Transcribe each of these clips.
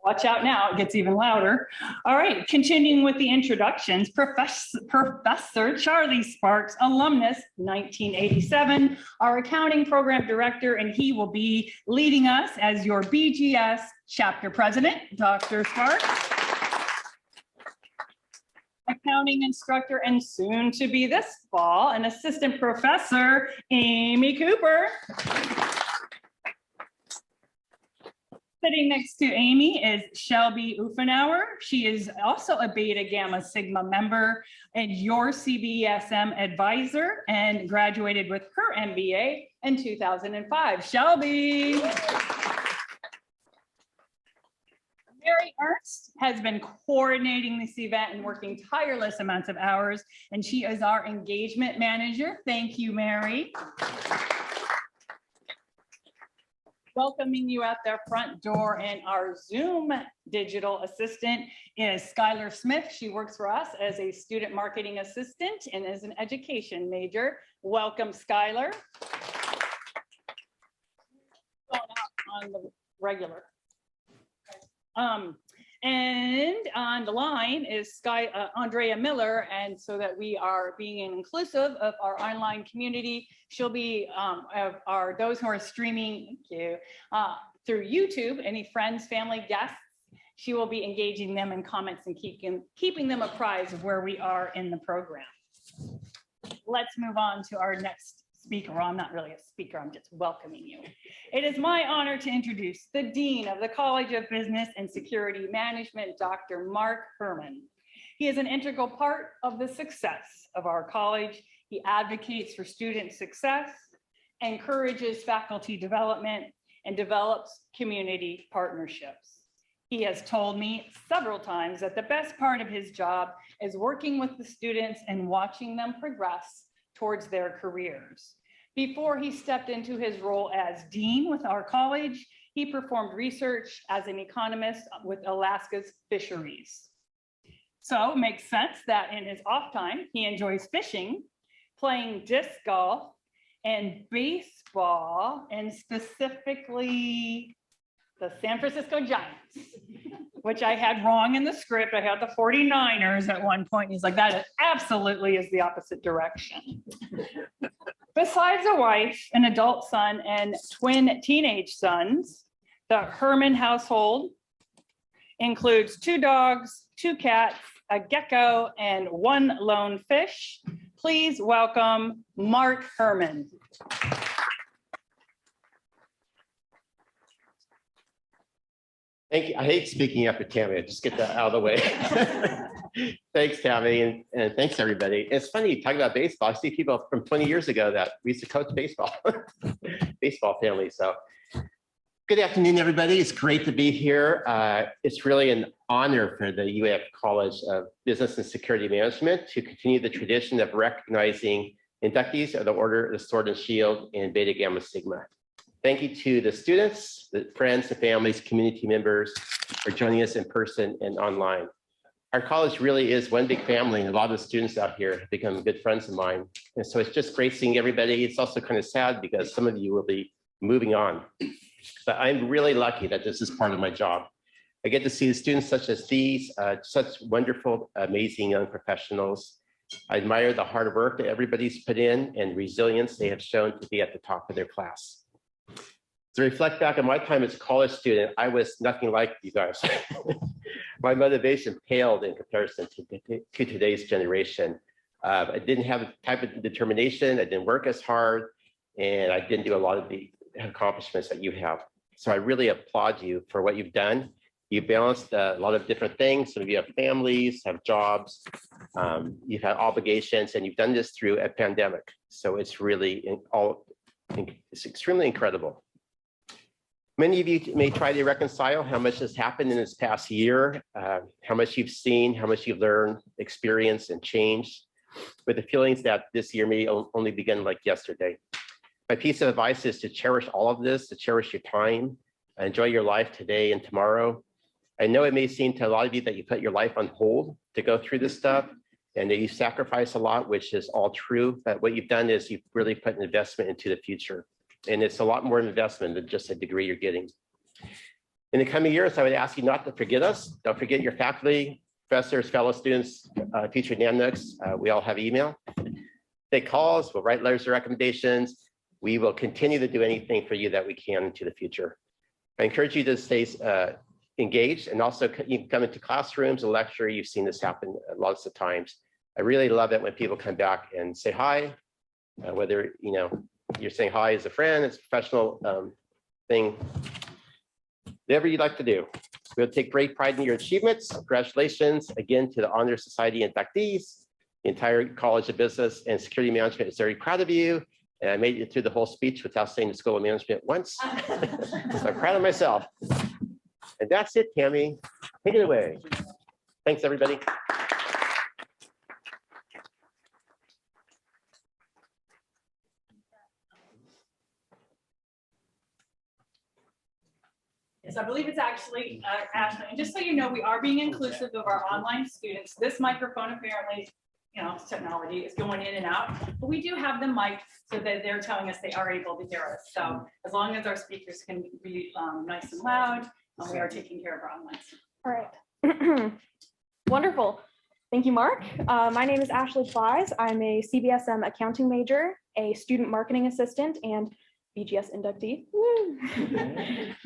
Watch out now, it gets even louder. All right, continuing with the introductions, Professor Charlie Sparks, alumnus, 1987, our accounting program director, and he will be leading us as your BGS chapter president, Dr. Sparks. Accounting instructor and soon to be this fall, an assistant professor, Amy Cooper. Sitting next to Amy is Shelby Uffenauer. She is also a Beta Gamma Sigma member and your CBSM advisor and graduated with her MBA in 2005. Shelby. Mary Ernst has been coordinating this event and working tireless amounts of hours, and she is our engagement manager. Thank you, Mary. Welcoming you at their front door, and our Zoom digital assistant is Skylar Smith. She works for us as a student marketing assistant and is an education major. Welcome, Skylar. On the regular. And on the line is Andrea Miller, and so that we are being inclusive of our online community, she'll be those who are streaming, thank you, through YouTube, any friends, family, guests, she will be engaging them in comments and keeping them apprised of where we are in the program. Let's move on to our next speaker. Well, I'm not really a speaker, I'm just welcoming you. It is my honor to introduce the Dean of the College of Business and Security Management, Dr. Mark Herman. He is an integral part of the success of our college. He advocates for student success, encourages faculty development, and develops community partnerships. He has told me several times that the best part of his job is working with the students and watching them progress towards their careers. Before he stepped into his role as dean with our college, he performed research as an economist with Alaska's fisheries. So it makes sense that in his off time, he enjoys fishing, playing disc golf, and baseball, and specifically the San Francisco Giants, which I had wrong in the script. I had the 49ers at one point. He's like, that absolutely is the opposite direction. Besides a wife, an adult son, and twin teenage sons, the Herman household includes 2 dogs, 2 cats, a gecko, and 1 lone fish. Please welcome Mark Herman. Thank you. I hate speaking after Tammy. I just get that out of the way. Thanks, Tammy, and thanks, everybody. It's funny, you talk about baseball. I see people from 20 years ago that we used to coach baseball, baseball family. So good afternoon, everybody. It's great to be here. It's really an honor for the UAF College of Business and Security Management to continue the tradition of recognizing inductees of the Order of the Sword and Shield and Beta Gamma Sigma. Thank you to the students, the friends, the families, community members for joining us in person and online. Our college really is one big family, and a lot of the students out here have become good friends of mine. And so it's just great seeing everybody. It's also kind of sad because some of you will be moving on. But I'm really lucky that this is part of my job. I get to see the students such as these, such wonderful, amazing young professionals. I admire the hard work that everybody's put in and resilience they have shown to be at the top of their class. To reflect back on my time as a college student, I was nothing like you guys. My motivation paled in comparison to today's generation. I didn't have the type of determination, I didn't work as hard, and I didn't do a lot of the accomplishments that you have. So I really applaud you for what you've done. You balanced a lot of different things. Some of you have families, have jobs, you've had obligations, and you've done this through a pandemic. So it's really it's extremely incredible. Many of you may try to reconcile how much has happened in this past year, how much you've seen, how much you've learned, experienced, and changed, with the feelings that this year may only begin like yesterday. My piece of advice is to cherish all of this, to cherish your time, enjoy your life today and tomorrow. I know it may seem to a lot of you that you put your life on hold to go through this stuff, and that you sacrifice a lot, which is all true, but what you've done is you've really put an investment into the future. And it's a lot more investment than just a degree you're getting. In the coming years, I would ask you not to forget us. Don't forget your faculty, professors, fellow students, featured NAMNOCs. We all have email. Take calls, we'll write letters of recommendations. We will continue to do anything for you that we can into the future. I encourage you to stay engaged, and also you can come into classrooms and lecture. You've seen this happen lots of times. I really love it when people come back and say hi, whether you're saying hi as a friend, it's a professional thing, whatever you'd like to do. We'll take great pride in your achievements. Congratulations again to the Honor Society inductees. The entire College of Business and Security Management is very proud of you. And I made it through the whole speech without saying the School of Management once. So I'm proud of myself. And that's it, Tammy. Take it away. Thanks, everybody. Yes, I believe it's actually Ashley. And just so you know, we are being inclusive of our online students. This microphone apparently, technology is going in and out, but we do have the mic so that they're telling us they are able to hear us. So as long as our speakers can be nice and loud, we are taking care of our online students. All right. Wonderful. Thank you, Mark. My name is Ashley Flies. I'm a CBSM accounting major, a student marketing assistant, and BGS inductee.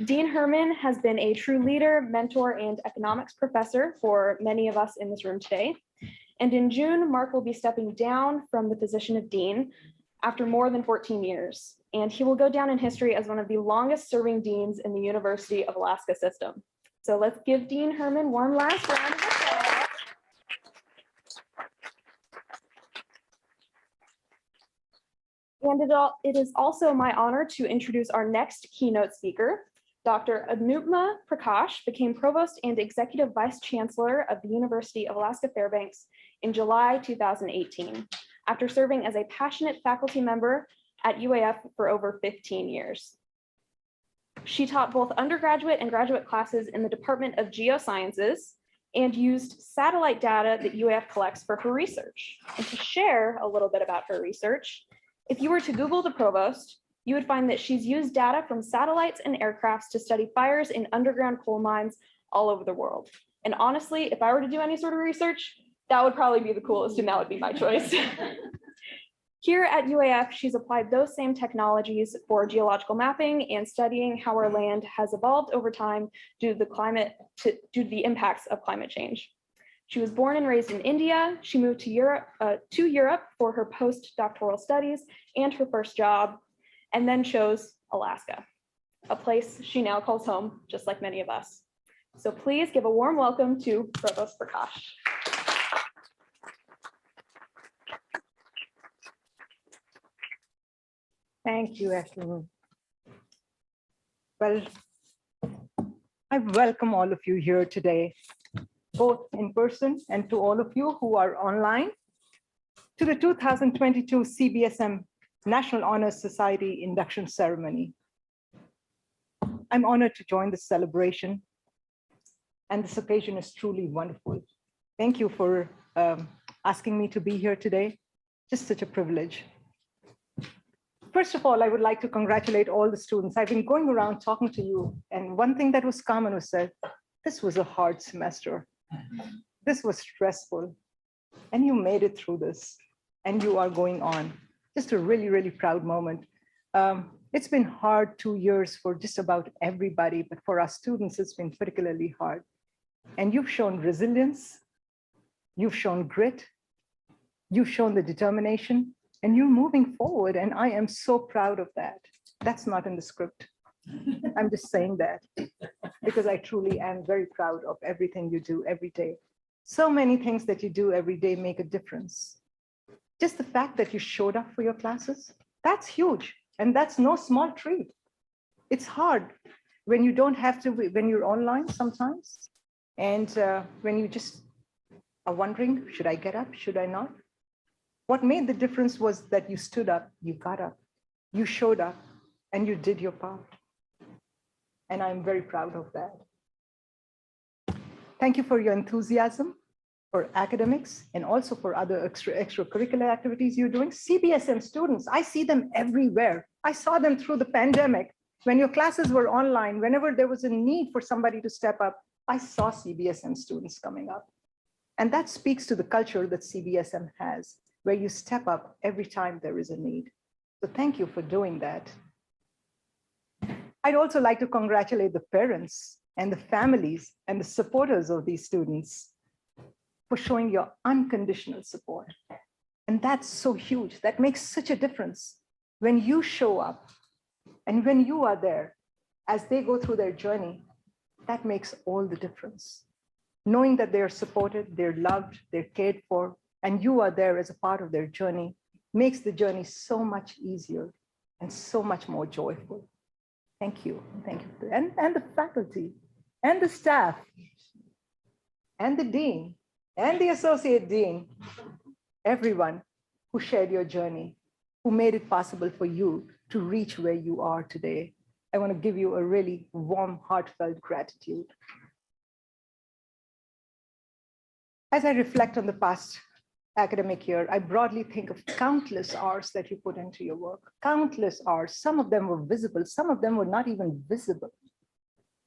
Dean Herman has been a true leader, mentor, and economics professor for many of us in this room today. And in June, Mark will be stepping down from the position of dean after more than 14 years. And he will go down in history as one of the longest serving deans in the University of Alaska system. So let's give Dean Herman one last round of applause. And it is also my honor to introduce our next keynote speaker. Dr. Anupma Prakash became Provost and Executive Vice Chancellor of the University of Alaska Fairbanks in July 2018, after serving as a passionate faculty member at UAF for over 15 years. She taught both undergraduate and graduate classes in the Department of Geosciences and used satellite data that UAF collects for her research. And to share a little bit about her research, if you were to Google the provost, you would find that she's used data from satellites and aircrafts to study fires in underground coal mines all over the world. And honestly, if I were to do any sort of research, that would probably be the coolest, and that would be my choice. Here at UAF, she's applied those same technologies for geological mapping and studying how our land has evolved over time due to the impacts of climate change. She was born and raised in India. She moved to Europe for her postdoctoral studies and her first job, and then chose Alaska, a place she now calls home, just like many of us. So please give a warm welcome to Provost Prakash. Thank you, Ashley. Well, I welcome all of you here today, both in person and to all of you who are online, to the 2022 CBSM National Honor Society induction ceremony. I'm honored to join this celebration, and this occasion is truly wonderful. Thank you for asking me to be here today. Just such a privilege. First of all, I would like to congratulate all the students. I've been going around talking to you, and one thing that was common was that this was a hard semester. This was stressful, and you made it through this, and you are going on. Just a really, really proud moment. It's been hard 2 years for just about everybody, but for our students, it's been particularly hard. And you've shown resilience, you've shown grit, you've shown the determination, and you're moving forward, and I am so proud of that. That's not in the script. I'm just saying that because I truly am very proud of everything you do every day. So many things that you do every day make a difference. Just the fact that you showed up for your classes, that's huge, and that's no small treat. It's hard when you don't have to, when you're online sometimes, and when you just are wondering, should I get up, should I not? What made the difference was that you stood up, you got up, you showed up, and you did your part. And I'm very proud of that. Thank you for your enthusiasm for academics and also for other extracurricular activities you're doing. CBSM students, I see them everywhere. I saw them through the pandemic. When your classes were online, whenever there was a need for somebody to step up, I saw CBSM students coming up. And that speaks to the culture that CBSM has, where you step up every time there is a need. So thank you for doing that. I'd also like to congratulate the parents and the families and the supporters of these students for showing your unconditional support. And that's so huge. That makes such a difference when you show up and when you are there as they go through their journey. That makes all the difference. Knowing that they're supported, they're loved, they're cared for, and you are there as a part of their journey makes the journey so much easier and so much more joyful. Thank you. Thank you. And the faculty and the staff and the dean and the associate dean, everyone who shared your journey, who made it possible for you to reach where you are today. I want to give you a really warm, heartfelt gratitude. As I reflect on the past academic year, I broadly think of countless hours that you put into your work, countless hours. Some of them were visible, some of them were not even visible.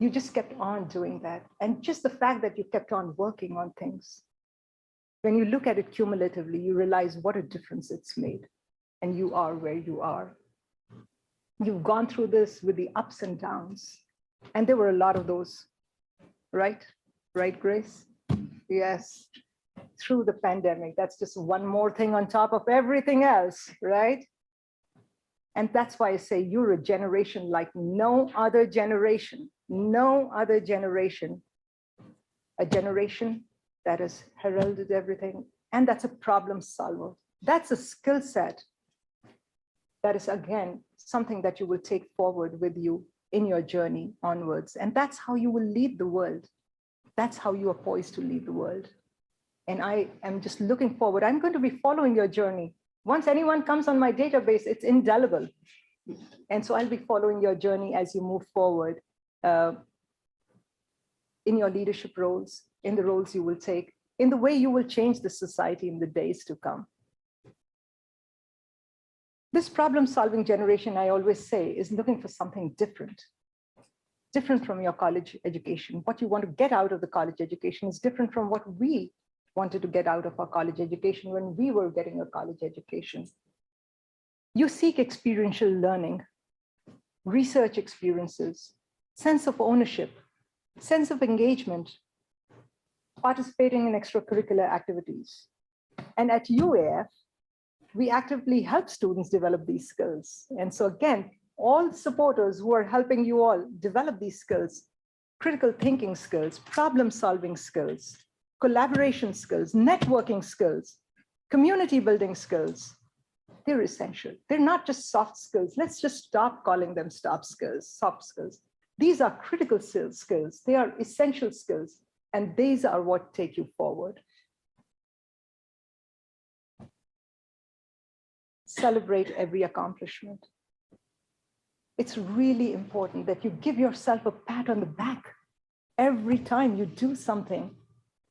You just kept on doing that. And just the fact that you kept on working on things, when you look at it cumulatively, you realize what a difference it's made. And you are where you are. You've gone through this with the ups and downs. And there were a lot of those, right? Right, Grace? Yes. Through the pandemic, that's just one more thing on top of everything else, right? And that's why I say you're a generation like no other generation, no other generation. A generation that has heralded everything, and that's a problem solver. That's a skill set that is, again, something that you will take forward with you in your journey onwards. And that's how you will lead the world. That's how you are poised to lead the world. And I am just looking forward. I'm going to be following your journey. Once anyone comes on my database, it's indelible. And so I'll be following your journey as you move forward in your leadership roles, in the roles you will take, in the way you will change the society in the days to come. This problem-solving generation, I always say, is looking for something different. Different from your college education. What you want to get out of the college education is different from what we wanted to get out of our college education when we were getting a college education. You seek experiential learning, research experiences, sense of ownership, sense of engagement, participating in extracurricular activities. And at UAF, we actively help students develop these skills. And so again, all supporters who are helping you all develop these skills, critical thinking skills, problem-solving skills, collaboration skills, networking skills, community building skills, they're essential. They're not just soft skills. Let's just stop calling them soft skills. These are critical skills. They are essential skills. And these are what take you forward. Celebrate every accomplishment. It's really important that you give yourself a pat on the back every time you do something,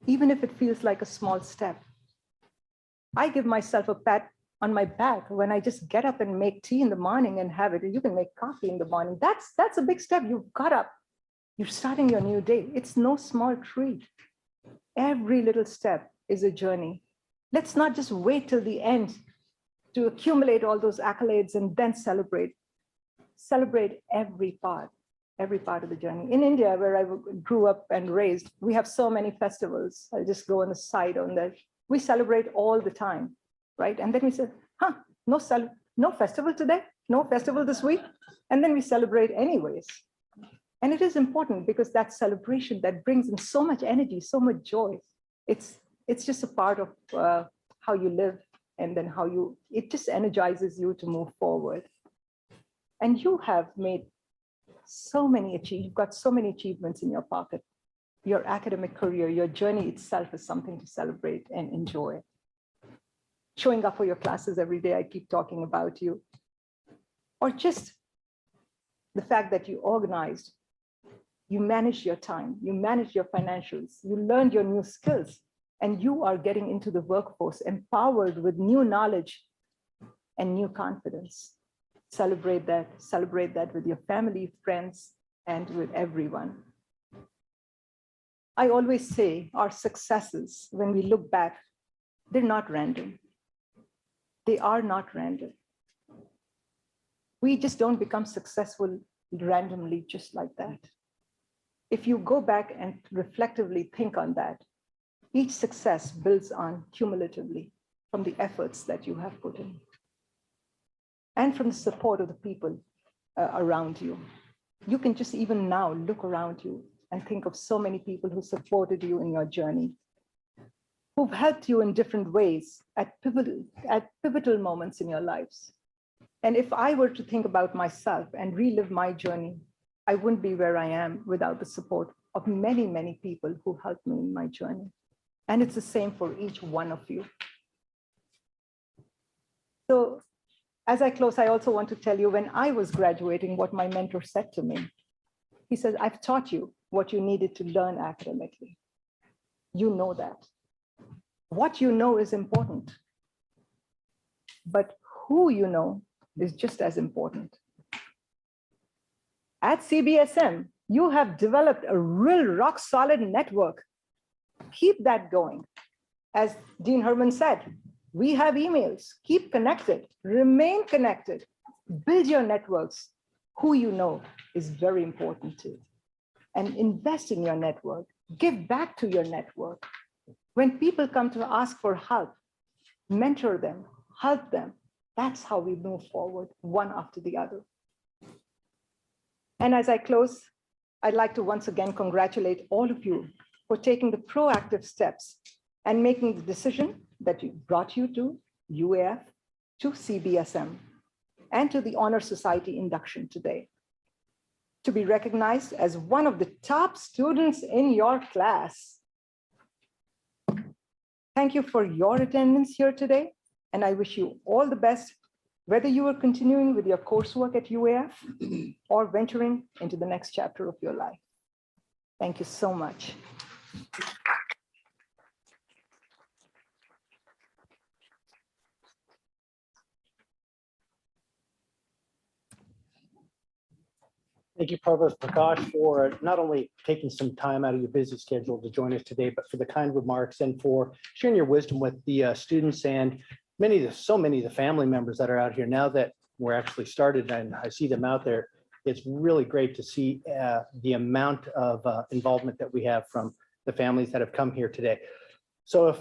even if it feels like a small step. I give myself a pat on my back when I just get up and make tea in the morning and have it. You can make coffee in the morning. That's a big step. You've got up. You're starting your new day. It's no small treat. Every little step is a journey. Let's not just wait till the end to accumulate all those accolades and then celebrate. Celebrate every part of the journey. In India, where I grew up and raised, we have so many festivals. I'll just go on the side on that. We celebrate all the time, right? And then we say, no festival today, no festival this week. And then we celebrate anyways. And it is important because that celebration that brings in so much energy, so much joy. It's just a part of how you live, and then it just energizes you to move forward. And you have made so many you've got so many achievements in your pocket. Your academic career, your journey itself is something to celebrate and enjoy. Showing up for your classes every day, I keep talking about you. Or just the fact that you organized, you managed your time, you managed your financials, you learned your new skills, and you are getting into the workforce empowered with new knowledge and new confidence. Celebrate that with your family, friends, and with everyone. I always say our successes, when we look back, they're not random. They are not random. We just don't become successful randomly just like that. If you go back and reflectively think on that, each success builds on cumulatively from the efforts that you have put in and from the support of the people around you. You can just even now look around you and think of so many people who supported you in your journey, who've helped you in different ways at pivotal moments in your lives. And if I were to think about myself and relive my journey, I wouldn't be where I am without the support of many, many people who helped me in my journey. And it's the same for each one of you. So as I close, I also want to tell you when I was graduating, what my mentor said to me. He says, I've taught you what you needed to learn academically. You know that. What you know is important, but who you know is just as important. At CBSM, you have developed a real rock solid network. Keep that going. As Dean Herman said, we have emails. Keep connected, remain connected, build your networks. Who you know is very important too. And invest in your network, give back to your network. When people come to ask for help, mentor them, help them. That's how we move forward, one after the other. And as I close, I'd like to once again congratulate all of you for taking the proactive steps and making the decision that brought you to UAF, to CBSM, and to the Honor Society induction today. To be recognized as one of the top students in your class. Thank you for your attendance here today, and I wish you all the best, whether you are continuing with your coursework at UAF or venturing into the next chapter of your life. Thank you so much. Thank you, Provost Prakash, for not only taking some time out of your busy schedule to join us today, but for the kind remarks and for sharing your wisdom with the students and so many of the family members that are out here. Now that we're actually started and I see them out there, it's really great to see the amount of involvement that we have from the families that have come here today. So if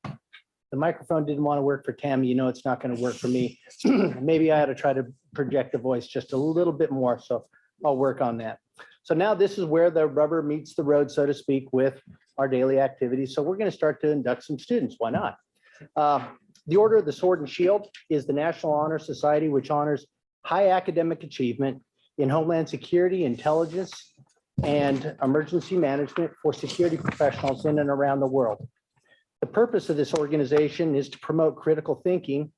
the microphone didn't want to work for Tammy, you know it's not going to work for me. Maybe I ought to try to project the voice just a little bit more, so I'll work on that. So now this is where the rubber meets the road, so to speak, with our daily activities. So we're going to start to induct some students. Why not? The Order of the Sword and Shield is the National Honor Society, which honors high academic achievement in Homeland Security, intelligence, and emergency management for security professionals in and around the world. The purpose of this organization is to promote critical thinking,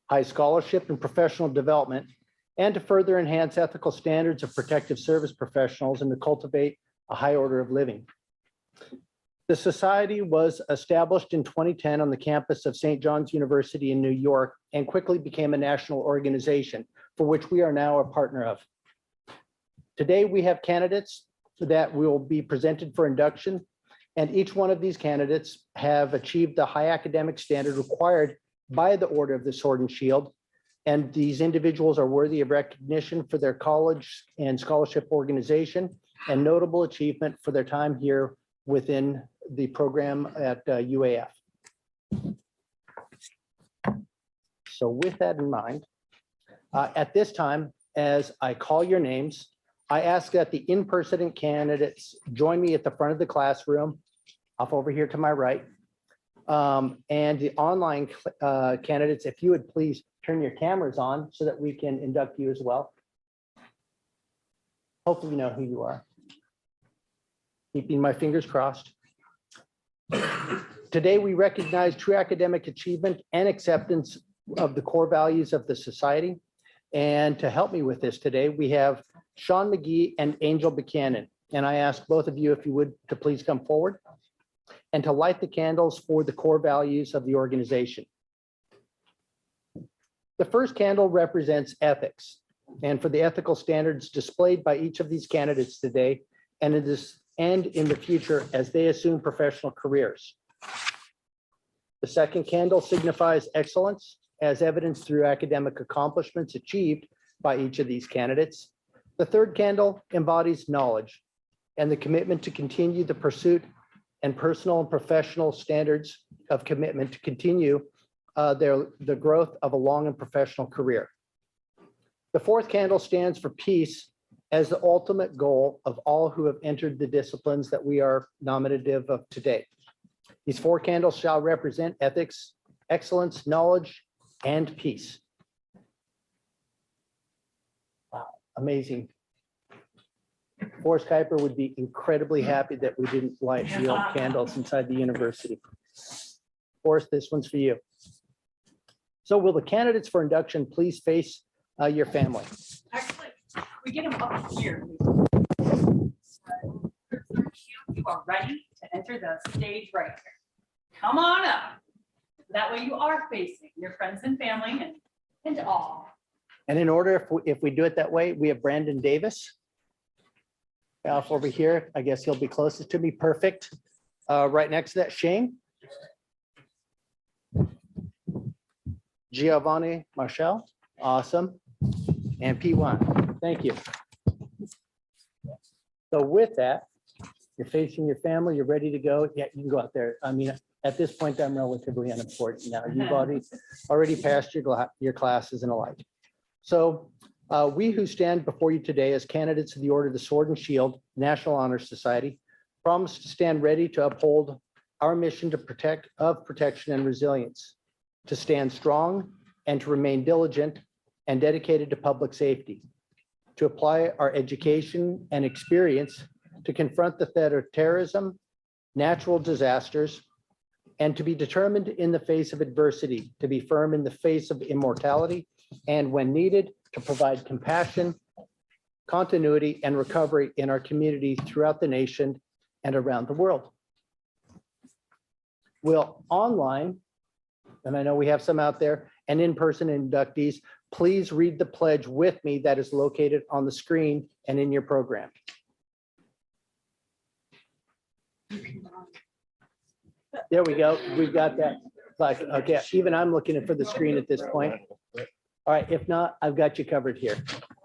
high scholarship, and professional development, and to further enhance ethical standards of protective service professionals and to cultivate a high order of living. The society was established in 2010 on the campus of St. John's University in New York and quickly became a national organization for which we are now a partner of. Today, we have candidates that will be presented for induction, and each one of these candidates have achieved the high academic standard required by the Order of the Sword and Shield. And these individuals are worthy of recognition for their college and scholarship organization and notable achievement for their time here within the program at UAF. So with that in mind, at this time, as I call your names, I ask that the in-person candidates join me at the front of the classroom, off over here to my right. And the online candidates, if you would please turn your cameras on so that we can induct you as well. Hopefully you know who you are. Keeping my fingers crossed. Today, we recognize true academic achievement and acceptance of the core values of the society. And to help me with this today, we have Sean McGee and Angel Buchanan. And I ask both of you, if you would, to please come forward and to light the candles for the core values of the organization. The first candle represents ethics, and for the ethical standards displayed by each of these candidates today and in the future as they assume professional careers. The second candle signifies excellence as evidenced through academic accomplishments achieved by each of these candidates. The third candle embodies knowledge and the commitment to continue the pursuit and personal and professional standards of commitment to continue the growth of a long and professional career. The fourth candle stands for peace as the ultimate goal of all who have entered the disciplines that we are nominative of today. These four candles shall represent ethics, excellence, knowledge, and peace. Wow, amazing. Forrest Kuiper would be incredibly happy that we didn't light the old candles inside the university. Forrest, this one's for you. So will the candidates for induction please face your family? Actually, we get them up here. You are ready to enter the stage right here. Come on up. That way you are facing your friends and family and all. And in order, if we do it that way, we have Brandon Davis. Off over here. I guess he'll be closest to me. Perfect. Right next to that, Shane. Giovanni Marshall. Awesome. And P1. Thank you. So with that, you're facing your family, you're ready to go. Yeah, you can go out there. I mean, at this point, I'm relatively unimportant now. You've already passed your classes and alike. So we who stand before you today as candidates of the Order of the Sword and Shield, National Honor Society, promise to stand ready to uphold our mission to protection and resilience, to stand strong and to remain diligent and dedicated to public safety, to apply our education and experience to confront the threat of terrorism, natural disasters, and to be determined in the face of adversity, to be firm in the face of immortality, and when needed, to provide compassion, continuity, and recovery in our community throughout the nation and around the world. Will online, and I know we have some out there, and in-person inductees, please read the pledge with me that is located on the screen and in your program. There we go. We've got that. Like, okay, even I'm looking for the screen at this point. All right, if not, I've got you covered here.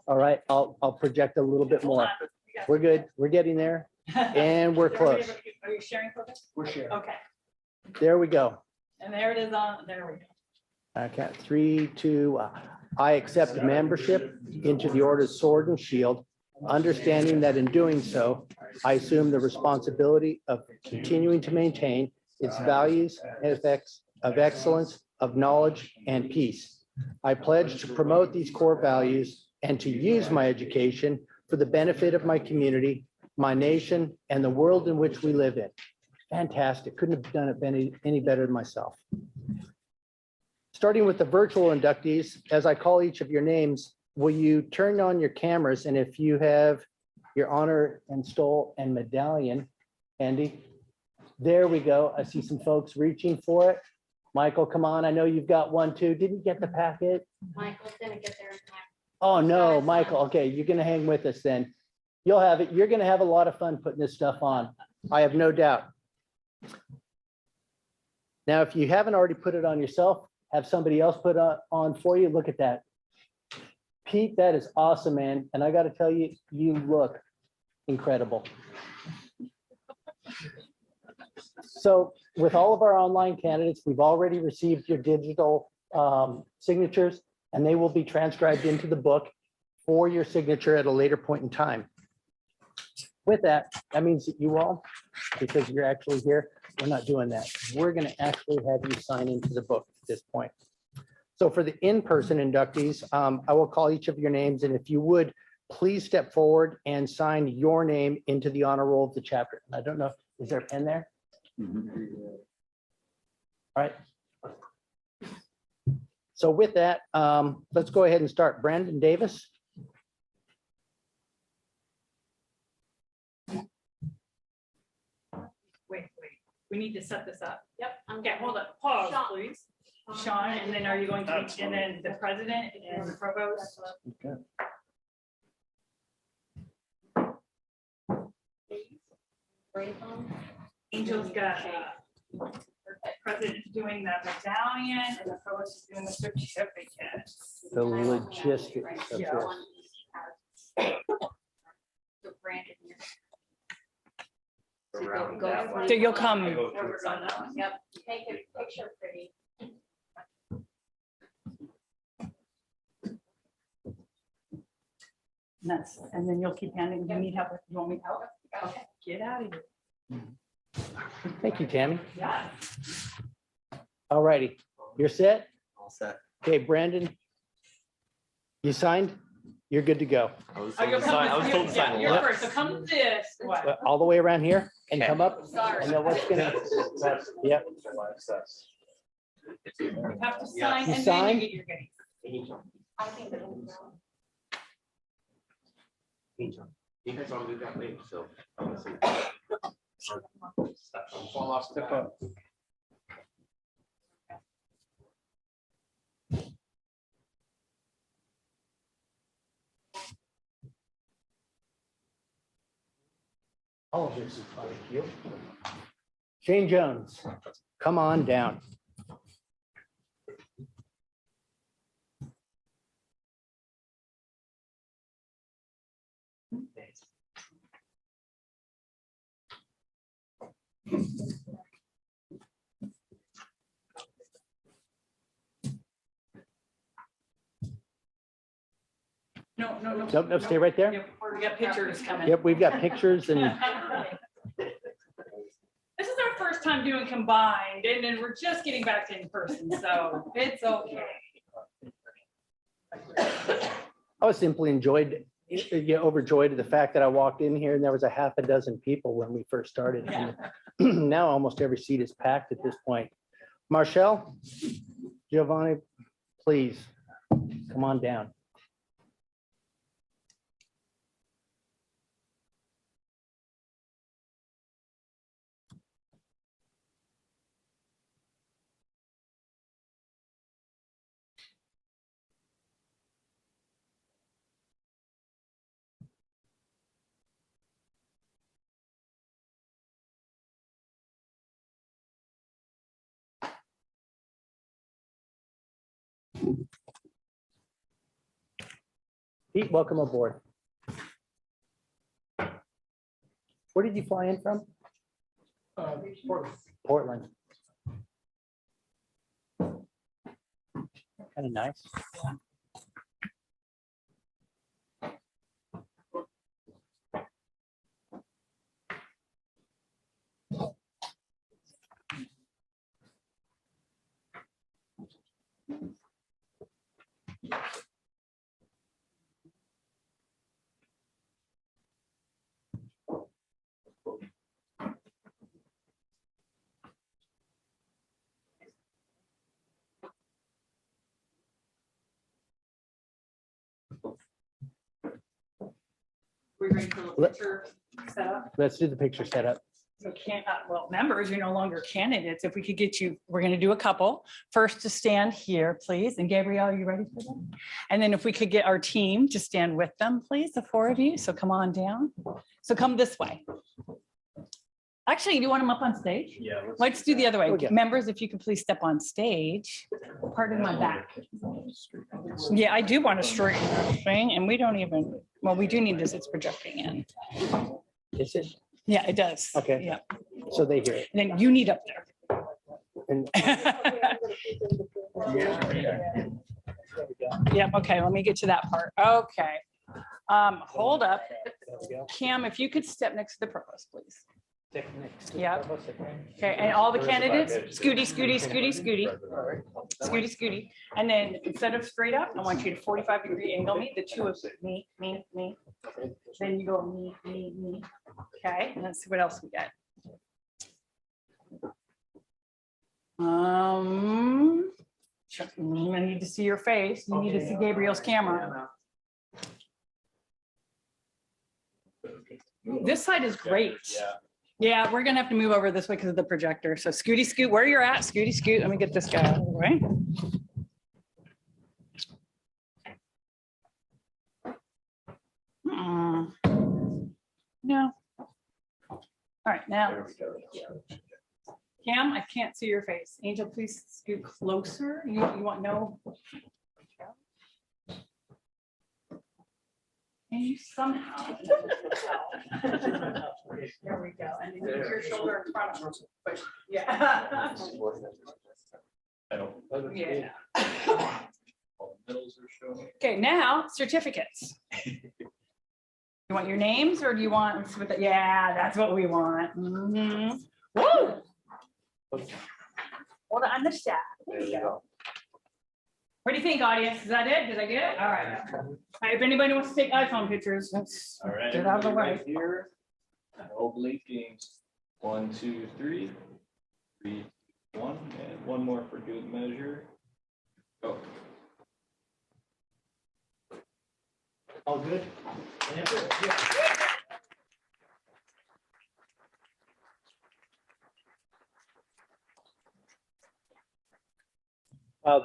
All right, I'll project a little bit more. We're good. We're getting there, and we're close. Are you sharing focus? We're sharing. Okay. There we go. And there it is on, there we go. Okay, 3, 2, I accept membership into the Order of Sword and Shield, understanding that in doing so, I assume the responsibility of continuing to maintain its values and effects of excellence, of knowledge, and peace. I pledge to promote these core values and to use my education for the benefit of my community, my nation, and the world in which we live in. Fantastic. Couldn't have done it any better than myself. Starting with the virtual inductees, as I call each of your names, will you turn on your cameras? And if you have your honor and stole and medallion, Andy, there we go. I see some folks reaching for it. Michael, come on. I know you've got one too. Didn't you get the packet? Michael's gonna get there in time. Oh, no, Michael. Okay, you're going to hang with us then. You'll have it. You're going to have a lot of fun putting this stuff on. I have no doubt. Now, if you haven't already put it on yourself, have somebody else put it on for you. Look at that. Pete, that is awesome, man. And I got to tell you, you look incredible. So with all of our online candidates, we've already received your digital signatures, and they will be transcribed into the book for your signature at a later point in time. With that, that means that you all, because you're actually here, we're not doing that. We're going to actually have you sign into the book at this point. So for the in-person inductees, I will call each of your names, and if you would, please step forward and sign your name into the honor roll of the chapter. I don't know, is there a pen there? All right. So with that, let's go ahead and start. Brandon Davis. Wait, we need to set this up. Yep. Okay, hold on, pause, Sean. please. Sean, and then are you going to, and then the president and the provost? Angel's got, president doing the medallion and the provost is doing the certificate. The logistics of Yeah. this. So you'll come. Yep, take a picture pretty. Nuts. And then you'll keep handing, you need help, you want me to help? Okay, get out of here. Thank you, Tammy. Yeah. All righty, you're set? All set. Okay, Brandon. You signed? You're good to go. I was Oh, you'll come I was this- told to sign. you're Yep. first, so come this way. All the way around here and come up. Sorry. And then what's gonna, yep, You have to sign You and then sign? you get your goodies. I think it'll You guys all moved out late, so. Fall off, step up. all of this is fine. You. Shane Jones, come on down. No, no, no. Nope, nope, stay right there. Yep, we got pictures coming. Yep, we've got pictures and This is our first time doing combined and then we're just getting back to in person, so it's okay. I was simply overjoyed at the fact that I walked in here and there was a half a dozen people when we first started. And now almost every seat is packed at this point. Marshall, Giovanni, please come on down. Pete, welcome aboard. Where did you fly in from? Portland. Kind of nice. We're ready for the picture setup. Let's do the picture setup. So well, members, you're no longer candidates. If we could get you, we're going to do a couple. First to stand here, please. And Gabrielle, are you ready for them? And then if we could get our team to stand with them, please, the four of you. So come on down. So come this way. Actually, do you want them up on stage? Yeah. Let's do the other way. Okay. Members, if you could please step on stage. Pardon my back. Yeah, I do want to straighten everything and we don't even, well, we do need this. It's projecting in. Is it? Yeah, it does. Okay. Yeah. So they hear it. And then you need up there. And Yep, okay, let me get to that part. Okay. Hold up. there we go. Cam, if you could step next to the provost, please. Take next. Yep. Okay, and all the candidates, scooty, scooty, scooty, scooty, scooty, scooty. And then instead of straight up, I want you to 45-degree angle me, the two of me. Then you go me. Okay, and let's see what else we got. I need to see your face. You need to see Gabriel's camera. This side is great. Yeah, we're gonna have to move over this way because of the projector. So Scooty Scoot, where you're at, Scooty Scoot. Let me get this guy out of the way. No. All right, now. Cam, I can't see your face. Angel, please scoot closer. You want no? And you somehow. There we go. And then use your shoulder in front of him. Push. Yeah. Yeah. Okay, now certificates. You want your names or do you want, yeah, that's what we want. Mhm. Woo! Hold on the shot. There you go. What do you think, audience? Is that it? Did I get it? All right. All right, if anybody wants to take iPhone pictures, let's All right, get out of the way. right here. No blinking. 1, 2, 3. 3, 1, and one more for good measure. Go. All good?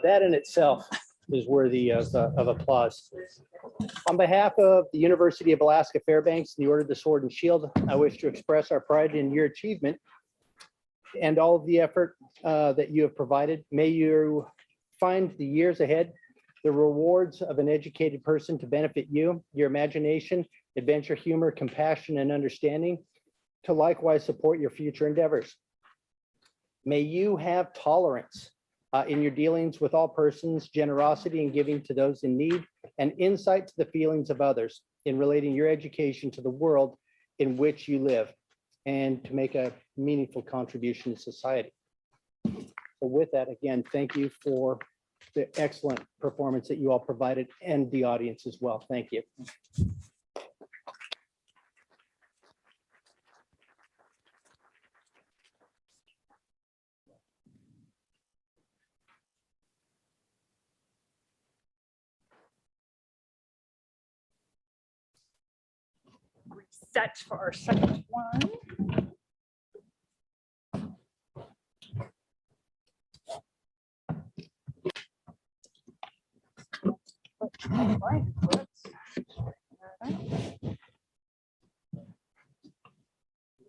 That in itself is worthy of applause. On behalf of the University of Alaska Fairbanks and the Order of the Sword and Shield, I wish to express our pride in your achievement and all of the effort that you have provided. May you find the years ahead the rewards of an educated person to benefit you, your imagination, adventure, humor, compassion, and understanding to likewise support your future endeavors. May you have tolerance in your dealings with all persons, generosity in giving to those in need, and insight to the feelings of others in relating your education to the world in which you live and to make a meaningful contribution to society. So with that, again, thank you for the excellent performance that you all provided and the audience as well. Thank you. Reset for our second one. All right.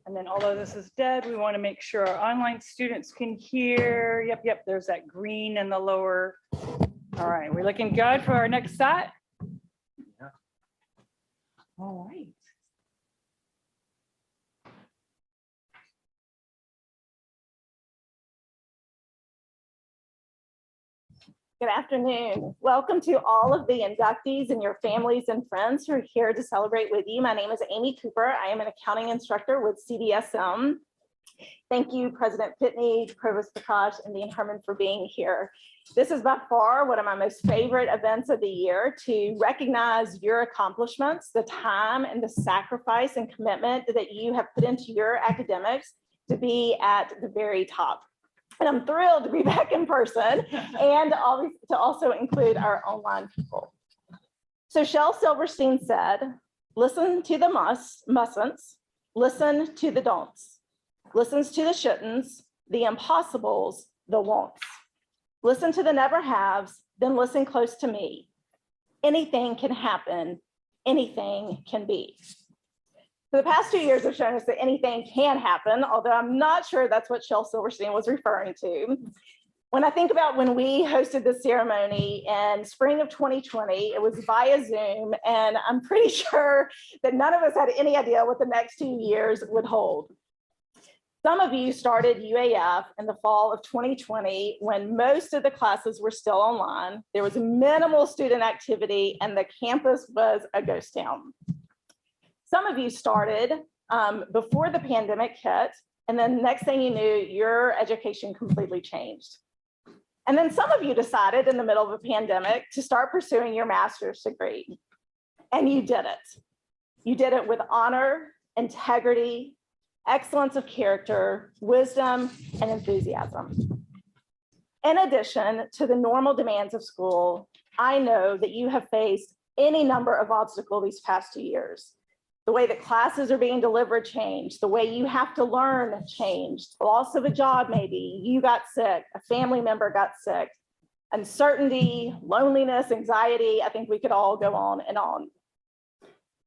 And then although this is dead, we want to make sure our online students can hear. Yep, there's that green in the lower. All right, we're looking good for our next set. Yeah. All right. Good afternoon. Welcome to all of the inductees and your families and friends who are here to celebrate with you. My name is Amy Cooper. I am an accounting instructor with CDSM. Thank you, President Pitney, Provost Prakash, and Dean Herman for being here. This is by far one of my most favorite events of the year to recognize your accomplishments, the time and the sacrifice and commitment that you have put into your academics to be at the very top. And I'm thrilled to be back in person and to also include our online people. So Shel Silverstein said, listen to the mustn'ts, listen to the don'ts, listens to the shouldn'ts, the impossibles, the won'ts. Listen to the never haves, then listen close to me. Anything can happen, anything can be. So the past 2 years have shown us that anything can happen, although I'm not sure that's what Shel Silverstein was referring to. When I think about when we hosted the ceremony in spring of 2020, it was via Zoom, and I'm pretty sure that none of us had any idea what the next 2 years would hold. Some of you started UAF in the fall of 2020 when most of the classes were still online. There was minimal student activity and the campus was a ghost town. Some of you started before the pandemic hit, and then next thing you knew, your education completely changed. And then some of you decided in the middle of a pandemic to start pursuing your master's degree, and you did it. You did it with honor, integrity, excellence of character, wisdom, and enthusiasm. In addition to the normal demands of school, I know that you have faced any number of obstacles these past 2 years. The way that classes are being delivered changed. The way you have to learn changed. Loss of a job, maybe. You got sick. A family member got sick. Uncertainty, loneliness, anxiety. I think we could all go on and on.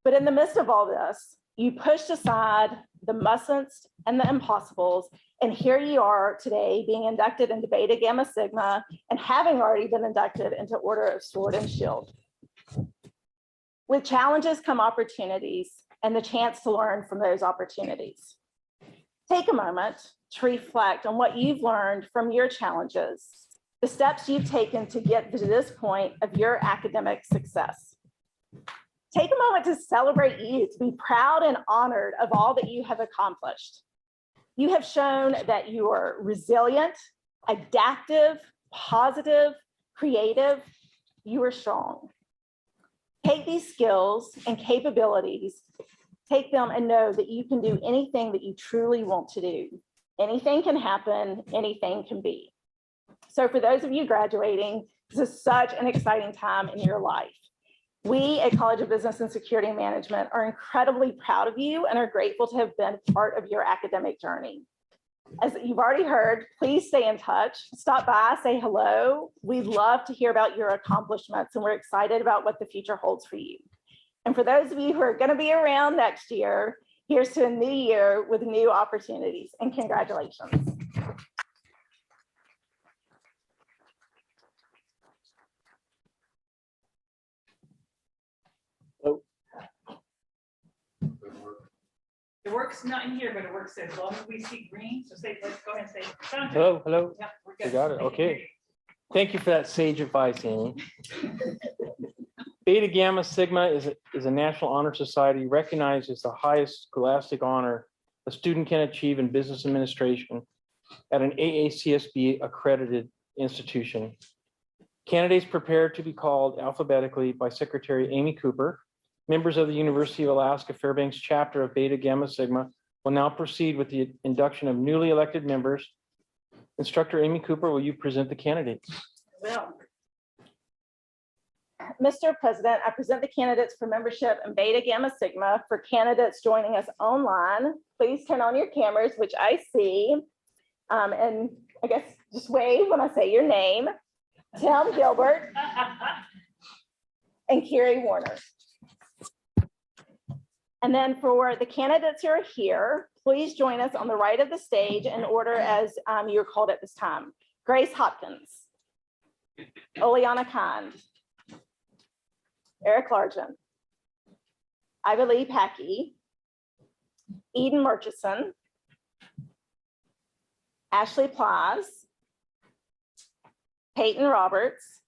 But in the midst of all this, you pushed aside the mustn'ts and the impossibles. And here you are today being inducted into Beta Gamma Sigma and having already been inducted into Order of Sword and Shield. With challenges come opportunities and the chance to learn from those opportunities. Take a moment to reflect on what you've learned from your challenges, the steps you've taken to get to this point of your academic success. Take a moment to celebrate you, to be proud and honored of all that you have accomplished. You have shown that you are resilient, adaptive, positive, creative. You are strong. Take these skills and capabilities, take them and know that you can do anything that you truly want to do. Anything can happen, anything can be. So for those of you graduating, this is such an exciting time in your life. We at College of Business and Security Management are incredibly proud of you and are grateful to have been part of your academic journey. As you've already heard, please stay in touch. Stop by, say hello. We'd love to hear about your accomplishments, and we're excited about what the future holds for you. And for those of you who are going to be around next year, here's to a new year with new opportunities, and congratulations. It works not in here, but it works as long as we see green. So say, let's go ahead and say. sound check. Hello, hello. Yeah, we're You good. got it, okay. Thank you for that sage advice, Amy. Beta Gamma Sigma is a National Honor Society recognized as the highest scholastic honor a student can achieve in business administration at an AACSB accredited institution. Candidates prepared to be called alphabetically by Secretary Amy Cooper. Members of the University of Alaska Fairbanks chapter of Beta Gamma Sigma will now proceed with the induction of newly elected members. Instructor Amy Cooper, will you present the candidates? Well, Mr. President, I present the candidates for membership in Beta Gamma Sigma. For candidates joining us online, please turn on your cameras, which I see. And I guess just wave when I say your name. Tim Gilbert and Carrie Warner. And then for the candidates who are here, please join us on the right of the stage in order as you're called at this time. Grace Hopkins, Oleana Kind, Eric Largent, Iva Lee Packey, Eden Murchison, Ashley Plies, Peyton Roberts,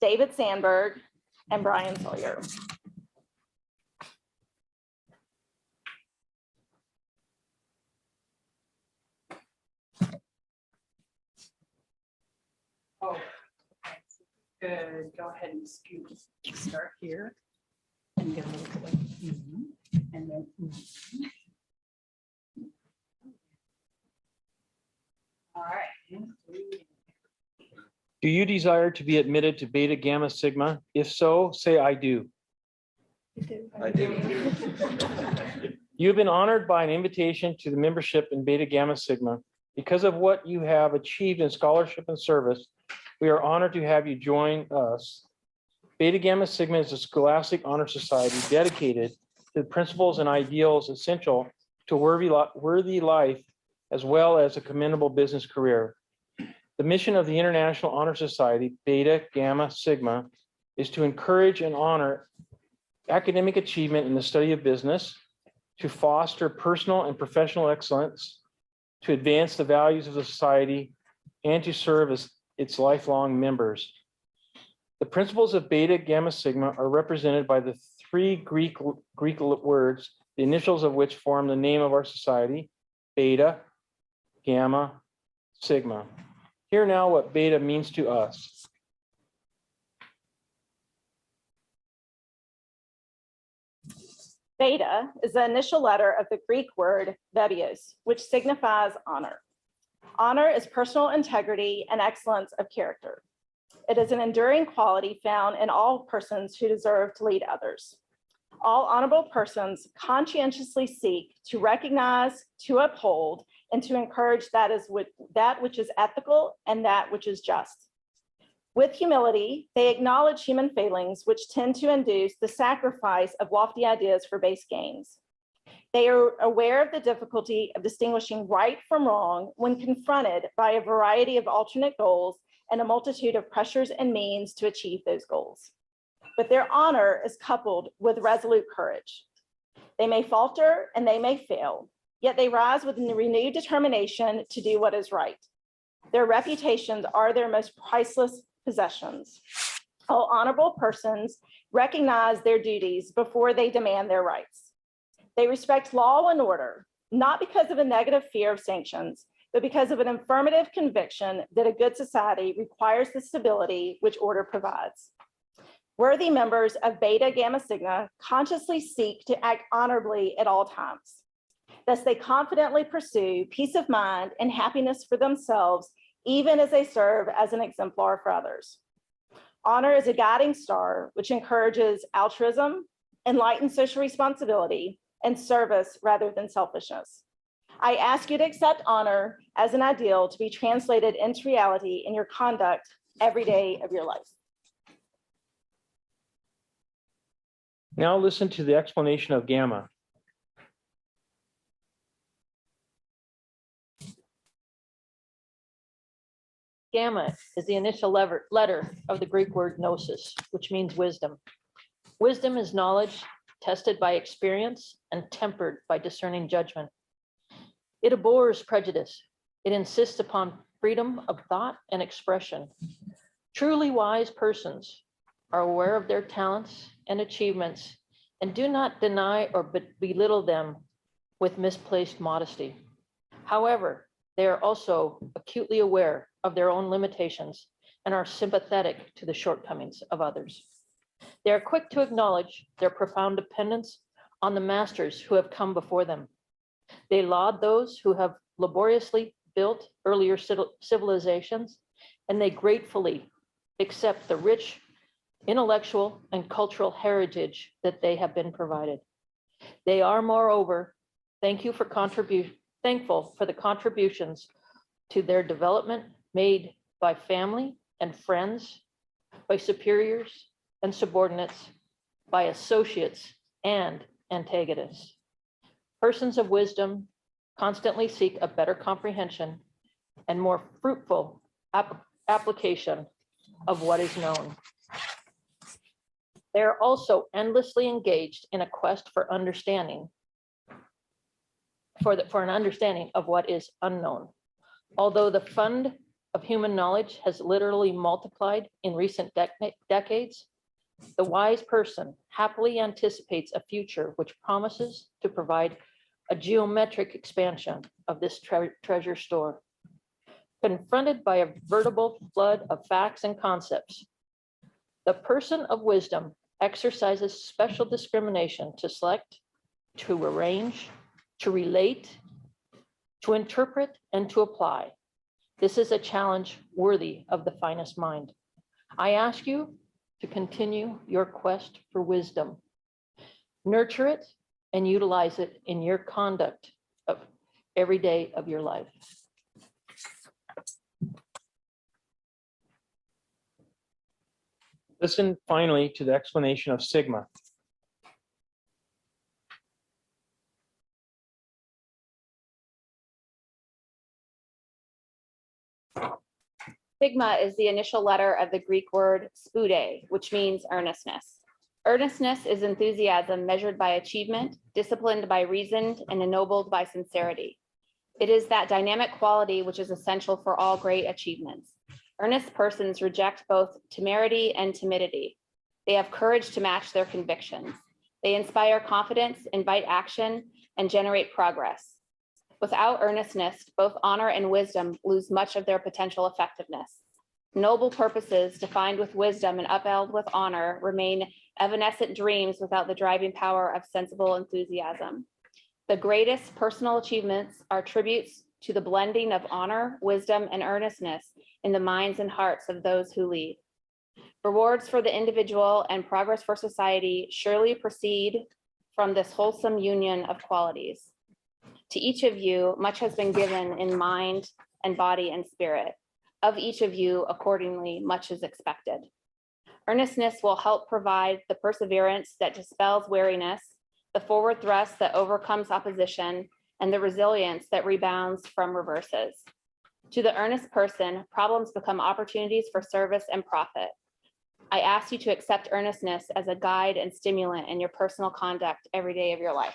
David Sandberg, and Brian Sawyer. Oh, okay. Good. Go ahead and scoot. Start here. And get a little bit. And then. All right. Do you desire to be admitted to Beta Gamma Sigma? If so, say I do. I do. You have been honored by an invitation to the membership in Beta Gamma Sigma. Because of what you have achieved in scholarship and service, we are honored to have you join us. Beta Gamma Sigma is a scholastic honor society dedicated to the principles and ideals essential to a worthy life, as well as a commendable business career. The mission of the International Honor Society, Beta Gamma Sigma, is to encourage and honor academic achievement in the study of business, to foster personal and professional excellence, to advance the values of the society, and to serve as its lifelong members. The principles of Beta Gamma Sigma are represented by the three Greek words, the initials of which form the name of our society: Beta, Gamma, Sigma. Hear now what Beta means to us. Beta is the initial letter of the Greek word bebios, which signifies honor. Honor is personal integrity and excellence of character. It is an enduring quality found in all persons who deserve to lead others. All honorable persons conscientiously seek to recognize, to uphold, and to encourage that which is ethical and that which is just. With humility, they acknowledge human failings which tend to induce the sacrifice of lofty ideas for base gains. They are aware of the difficulty of distinguishing right from wrong when confronted by a variety of alternate goals and a multitude of pressures and means to achieve those goals. But their honor is coupled with resolute courage. They may falter and they may fail, yet they rise with a renewed determination to do what is right. Their reputations are their most priceless possessions. All honorable persons recognize their duties before they demand their rights. They respect law and order, not because of a negative fear of sanctions, but because of an affirmative conviction that a good society requires the stability which order provides. Worthy members of Beta Gamma Sigma consciously seek to act honorably at all times. Thus, they confidently pursue peace of mind and happiness for themselves, even as they serve as an exemplar for others. Honor is a guiding star which encourages altruism, enlightened social responsibility, and service rather than selfishness. I ask you to accept honor as an ideal to be translated into reality in your conduct every day of your life. Now listen to the explanation of gamma. Gamma is the initial letter of the Greek word gnosis, which means wisdom. Wisdom is knowledge tested by experience and tempered by discerning judgment. It abhors prejudice. It insists upon freedom of thought and expression. Truly wise persons are aware of their talents and achievements and do not deny or belittle them with misplaced modesty. However, they are also acutely aware of their own limitations and are sympathetic to the shortcomings of others. They are quick to acknowledge their profound dependence on the masters who have come before them. They laud those who have laboriously built earlier civilizations, and they gratefully accept the rich intellectual and cultural heritage that they have been provided. They are, moreover, thankful for the contributions to their development made by family and friends, by superiors and subordinates, by associates and antagonists. Persons of wisdom constantly seek a better comprehension and more fruitful application of what is known. They are also endlessly engaged in a quest for understanding, for an understanding of what is unknown. Although the fund of human knowledge has literally multiplied in recent decades, the wise person happily anticipates a future which promises to provide a geometric expansion of this treasure store. Confronted by a veritable flood of facts and concepts, the person of wisdom exercises special discrimination to select, to arrange, to relate, to interpret, and to apply. This is a challenge worthy of the finest mind. I ask you to continue your quest for wisdom. Nurture it and utilize it in your conduct of every day of your life. Listen finally to the explanation of sigma. Sigma is the initial letter of the Greek word spude, which means earnestness. Earnestness is enthusiasm measured by achievement, disciplined by reason, and ennobled by sincerity. It is that dynamic quality which is essential for all great achievements. Earnest persons reject both temerity and timidity. They have courage to match their convictions. They inspire confidence, invite action, and generate progress. Without earnestness, both honor and wisdom lose much of their potential effectiveness. Noble purposes defined with wisdom and upheld with honor remain evanescent dreams without the driving power of sensible enthusiasm. The greatest personal achievements are tributes to the blending of honor, wisdom, and earnestness in the minds and hearts of those who lead. Rewards for the individual and progress for society surely proceed from this wholesome union of qualities. To each of you, much has been given in mind and body and spirit. Of each of you, accordingly, much is expected. Earnestness will help provide the perseverance that dispels weariness, the forward thrust that overcomes opposition, and the resilience that rebounds from reverses. To the earnest person, problems become opportunities for service and profit. I ask you to accept earnestness as a guide and stimulant in your personal conduct every day of your life.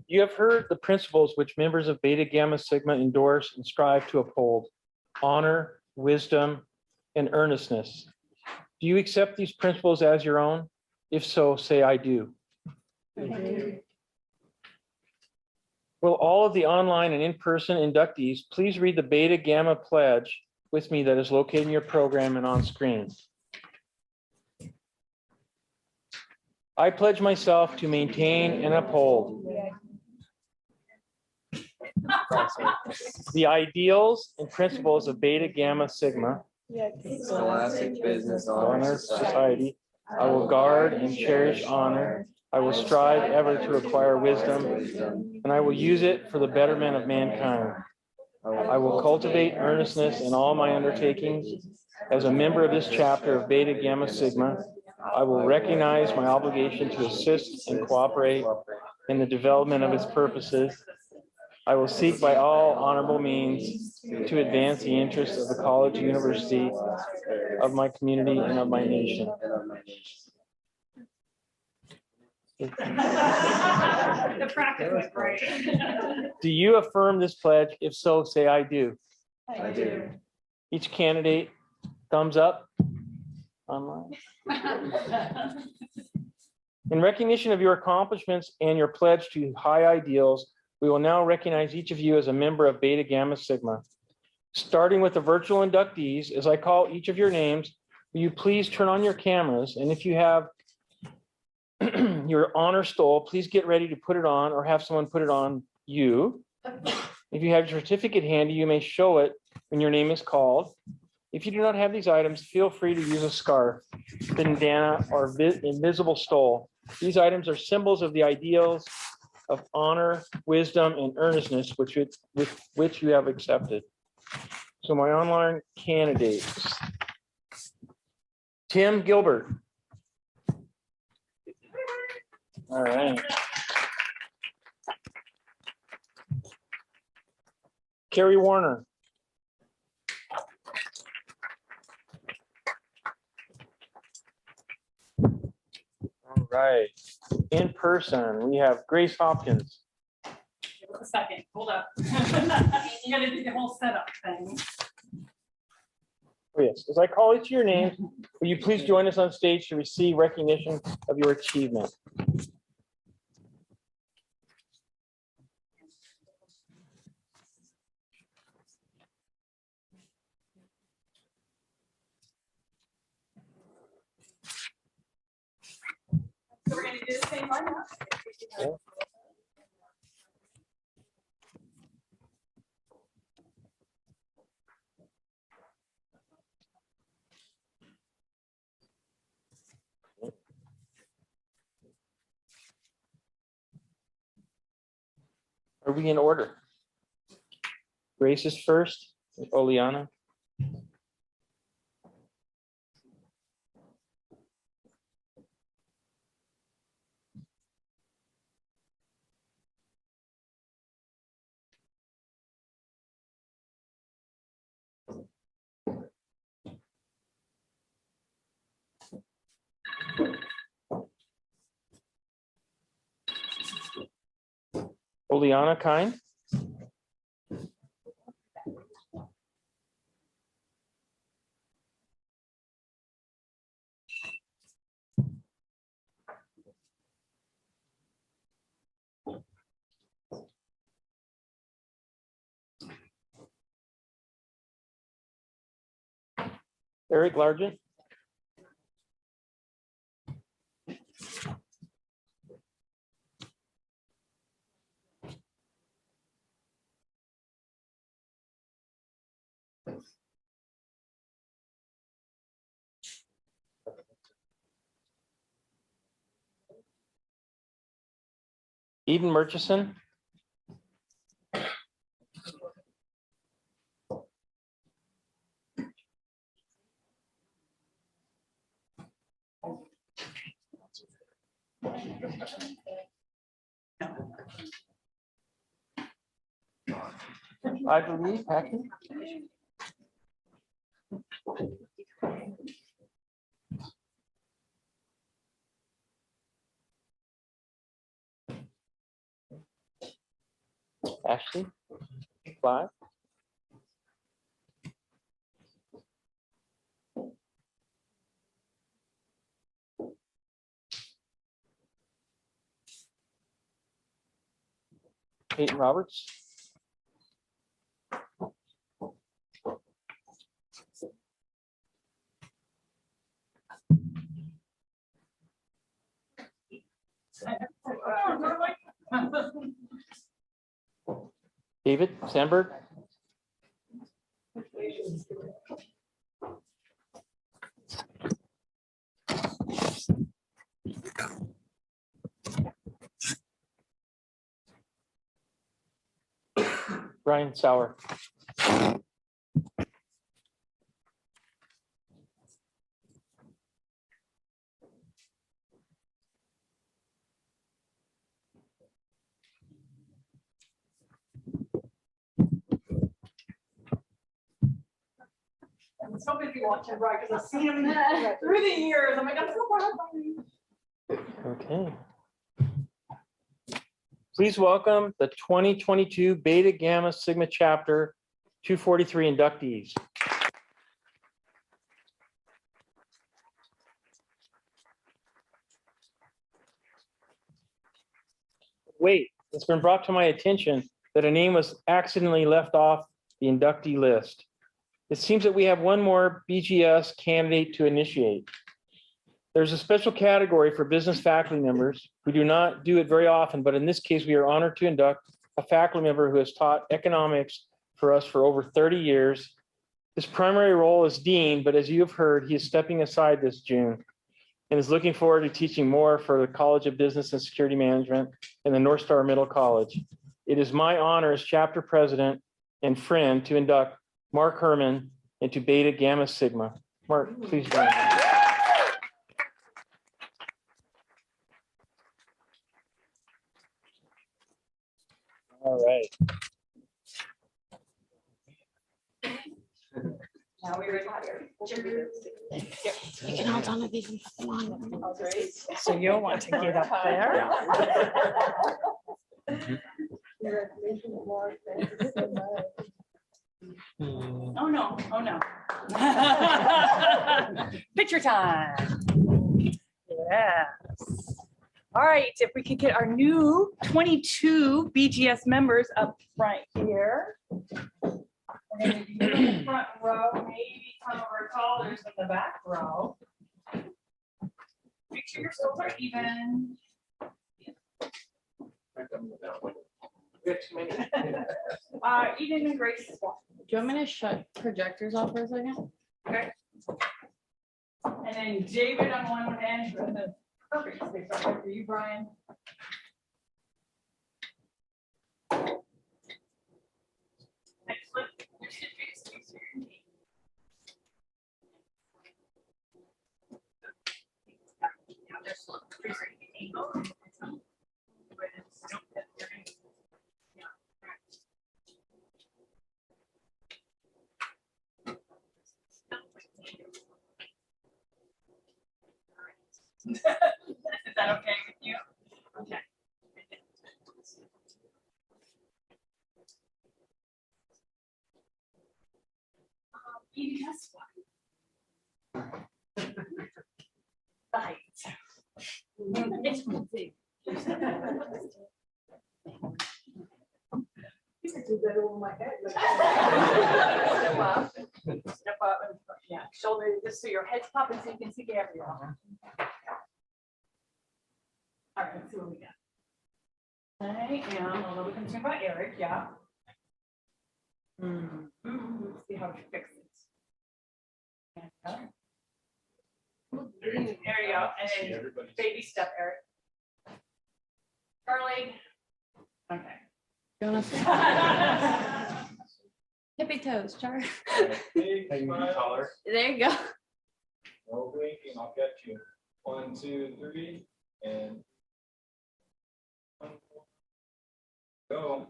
You have heard the principles which members of Beta Gamma Sigma endorse and strive to uphold: honor, wisdom, and earnestness. Do you accept these principles as your own? If so, say I do. Will all of the online and in-person inductees please read the Beta Gamma Pledge with me that is located in your program and on screen? I pledge myself to maintain and uphold the ideals and principles of Beta Gamma Sigma Scholastic Business Honor Society. I will guard and cherish honor. I will strive ever to acquire wisdom, and I will use it for the betterment of mankind. I will cultivate earnestness in all my undertakings. As a member of this chapter of Beta Gamma Sigma, I will recognize my obligation to assist and cooperate in the development of its purposes. I will seek by all honorable means to advance the interests of the college, university, of my community, and of my nation. The practice was great. Do you affirm this pledge? If so, say I do. I do. Each candidate, thumbs up online. In recognition of your accomplishments and your pledge to high ideals, we will now recognize each of you as a member of Beta Gamma Sigma. Starting with the virtual inductees, as I call each of your names, will you please turn on your cameras? And if you have your honor stole, please get ready to put it on or have someone put it on you. If you have your certificate handy, you may show it when your name is called. If you do not have these items, feel free to use a scarf, bandana, or invisible stole. These items are symbols of the ideals of honor, wisdom, and earnestness with which you have accepted. So my online candidates: Tim Gilbert. All right. Carrie Warner. All right. In person, we have Grace Hopkins. A second, hold up. You gotta do the whole setup thing. Oh, yes, as I call each of your names, will you please join us on stage to receive recognition of your achievement? So we're gonna do the same one now. Yeah. Are we in order? Grace is first, Oleana. Oleana Kind. Eric Largent. Eden Murchison. I believe, Patrick. Ashley, Clive. Peyton Roberts. David Sandberg. Brian Sauer. I'm so busy watching Brian because I've seen him through the years. I'm like, I'm so proud of him. Okay. Please welcome the 2022 Beta Gamma Sigma Chapter 243 inductees. Wait, it's been brought to my attention that a name was accidentally left off the inductee list. It seems that we have one more BGS candidate to initiate. There's a special category for business faculty members. We do not do it very often, but in this case, we are honored to induct a faculty member who has taught economics for us for over 30 years. His primary role is dean, but as you have heard, he is stepping aside this June and is looking forward to teaching more for the College of Business and Security Management and the North Star Middle College. It is my honor as chapter president and friend to induct Mark Herman into Beta Gamma Sigma. Mark, please join me. All right. Now we're ready. You can hold on to these. So you'll want to get up there. Oh, no. Oh, no. Picture time. Yes. All right, if we could get our new 22 BGS members up front here. We're going to be in the front row, maybe some of our callers in the back row. Make sure your stools are even. Eden and Grace. Do you want me to shut projectors off for a second? Okay. And then David on one end, and the perfect space right there for you, Brian. Excellent. Is that okay with you? Okay. Yes. Right. It's moving. You could do that over my head. Step up and yeah, shoulder just so your head's popping so you can see Gabrielle. All right, let's see what we got. I am a little concerned about Eric, yeah. Let's see how he fixes it. There you go, and then baby step, Eric. Charlie, Okay. Tippy toes, Char. Big smile. There you go. No blinking, I'll get you. 1, 2, 3, and 1, go.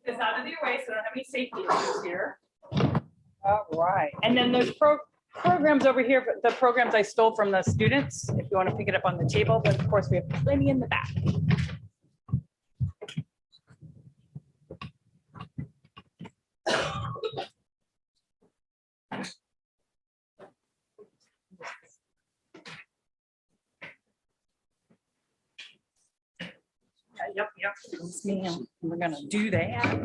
This out of your way, so I don't have any safety issues here. All right. And then there's programs over here, but the programs I stole from the students, if you want to pick it up on the table, but of course we have plenty in the back. Yep. Yes, ma'am. We're gonna do that.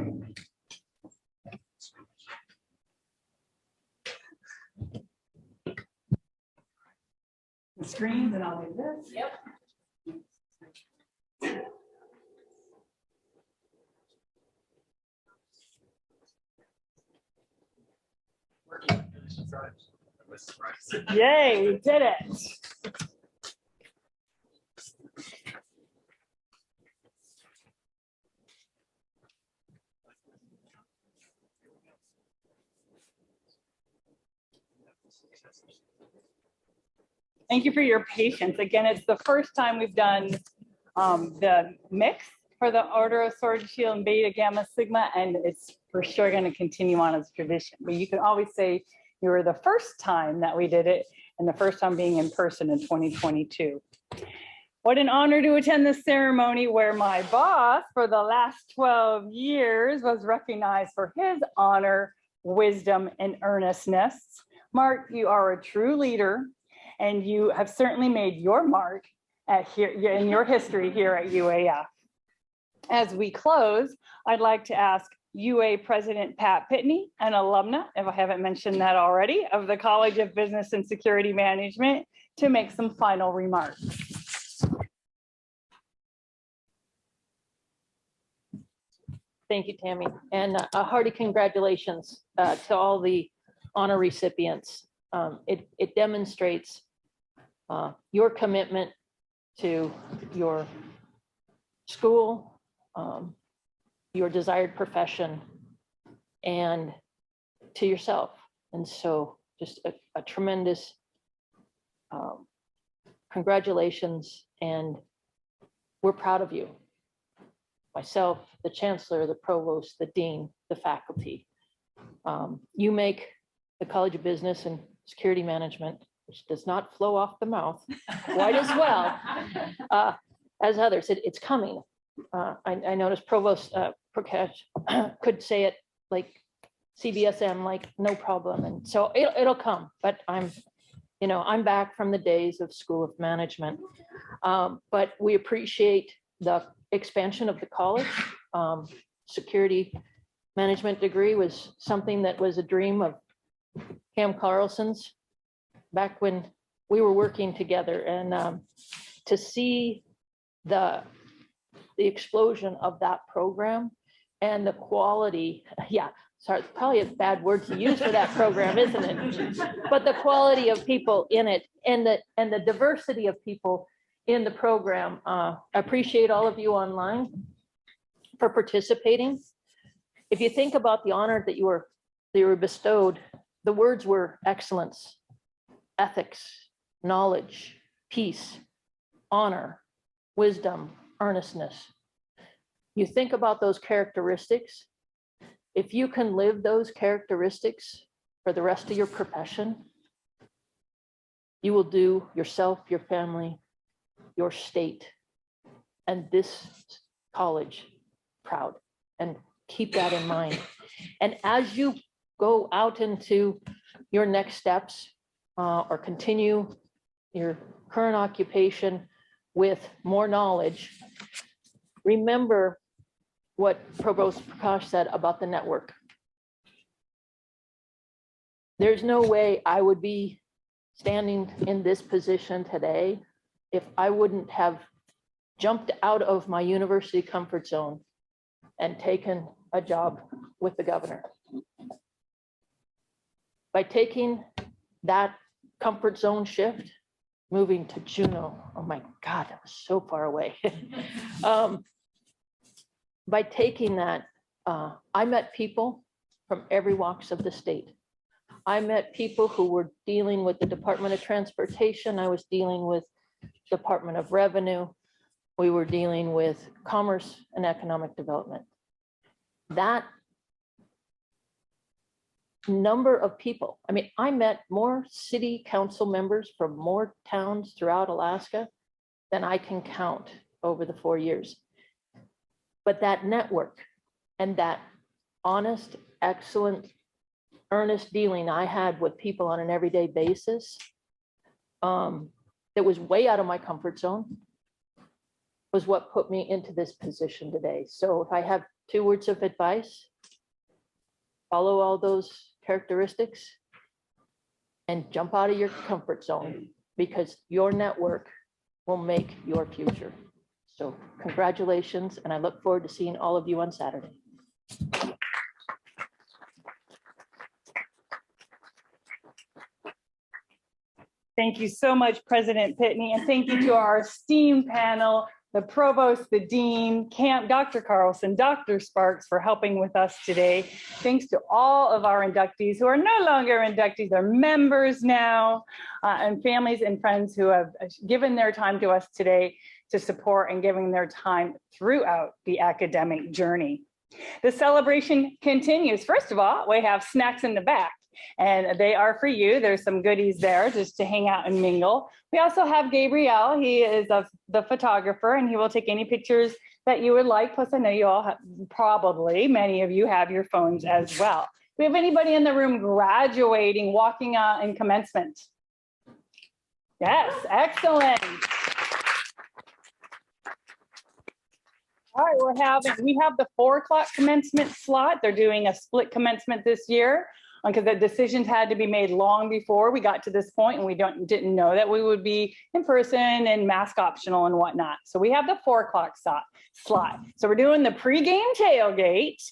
The screens and I'll do this. Yep. Yay, we did it. Thank you for your patience. Again, it's the first time we've done the mix for the Order of Sword and Shield and Beta Gamma Sigma, and it's for sure going to continue on as tradition. But you can always say you were the first time that we did it, and the first time being in person in 2022. What an honor to attend this ceremony where my boss for the last 12 years was recognized for his honor, wisdom, and earnestness. Mark, you are a true leader, and you have certainly made your mark in your history here at UAF. As we close, I'd like to ask UA President Pat Pitney, an alumna, if I haven't mentioned that already, of the College of Business and Security Management, to make some final remarks. Thank you, Tammy, and a hearty congratulations to all the honor recipients. It demonstrates your commitment to your school, your desired profession, and to yourself. And so just a tremendous congratulations, and we're proud of you. Myself, the chancellor, the provost, the dean, the faculty. You make the College of Business and Security Management, which does not flow off the mouth quite as well as others. It's coming. I noticed Provost Prakash could say it like CBSM, like no problem. And so it'll come, but I'm back from the days of School of Management. But we appreciate the expansion of the college. Security management degree was something that was a dream of Cam Carlson's back when we were working together, and to see the explosion of that program and the quality, sorry, probably a bad word to use for that program, isn't it? But the quality of people in it and the diversity of people in the program. Appreciate all of you online for participating. If you think about the honor that you were bestowed, the words were excellence, ethics, knowledge, peace, honor, wisdom, earnestness. You think about those characteristics. If you can live those characteristics for the rest of your profession, you will do yourself, your family, your state, and this college proud. And keep that in mind. And as you go out into your next steps or continue your current occupation with more knowledge, remember what Provost Prakash said about the network. There's no way I would be standing in this position today if I wouldn't have jumped out of my university comfort zone and taken a job with the governor. By taking that comfort zone shift, moving to Juneau. Oh my God, that was so far away. By taking that, I met people from every walks of the state. I met people who were dealing with the Department of Transportation. I was dealing with Department of Revenue. We were dealing with Commerce and Economic Development. That number of people, I mean, I met more city council members from more towns throughout Alaska than I can count over the 4 years. But that network and that honest, excellent, earnest dealing I had with people on an everyday basis, that was way out of my comfort zone, was what put me into this position today. So if I have 2 words of advice, follow all those characteristics and jump out of your comfort zone, because your network will make your future. So congratulations, and I look forward to seeing all of you on Saturday. Thank you so much, President Pitney, and thank you to our esteemed panel, the provost, the dean, Dr. Carlson, Dr. Sparks for helping with us today. Thanks to all of our inductees who are no longer inductees, they're members now, and families and friends who have given their time to us today to support and giving their time throughout the academic journey. The celebration continues. First of all, we have snacks in the back, and they are for you. There's some goodies there just to hang out and mingle. We also have Gabriel. He is the photographer, and he will take any pictures that you would like. Plus, I know you all have, probably many of you have your phones as well. Do we have anybody in the room graduating, walking in commencement? Yes, excellent. All right, we have the 4 o'clock commencement slot. They're doing a split commencement this year because the decisions had to be made long before we got to this point, and we didn't know that we would be in person and mask optional and whatnot. So we have the 4 o'clock slot. So we're doing the pregame tailgate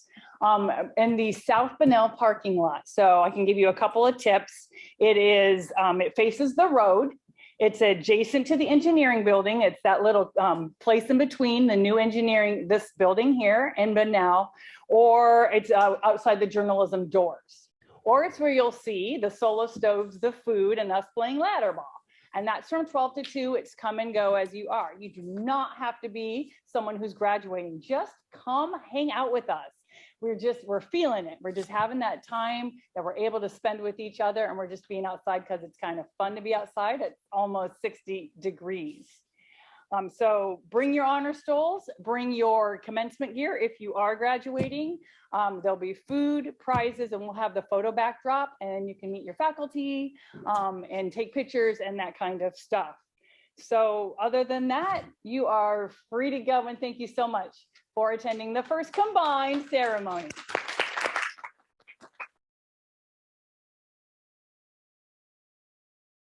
in the South Bunnell parking lot. So I can give you a couple of tips. It faces the road. It's adjacent to the engineering building. It's that little place in between the new engineering, this building here in Bunnell, or it's outside the journalism doors. Or it's where you'll see the solo stoves, the food, and us playing ladder ball. And that's from 12 to 2. It's come and go as you are. You do not have to be someone who's graduating. Just come hang out with us. We're feeling it. We're just having that time that we're able to spend with each other, and we're just being outside because it's kind of fun to be outside at almost 60 degrees. So bring your honor stoles, bring your commencement gear if you are graduating. There'll be food, prizes, and we'll have the photo backdrop, and you can meet your faculty and take pictures and that kind of stuff. So other than that, you are free to go, and thank you so much for attending the first combined ceremony.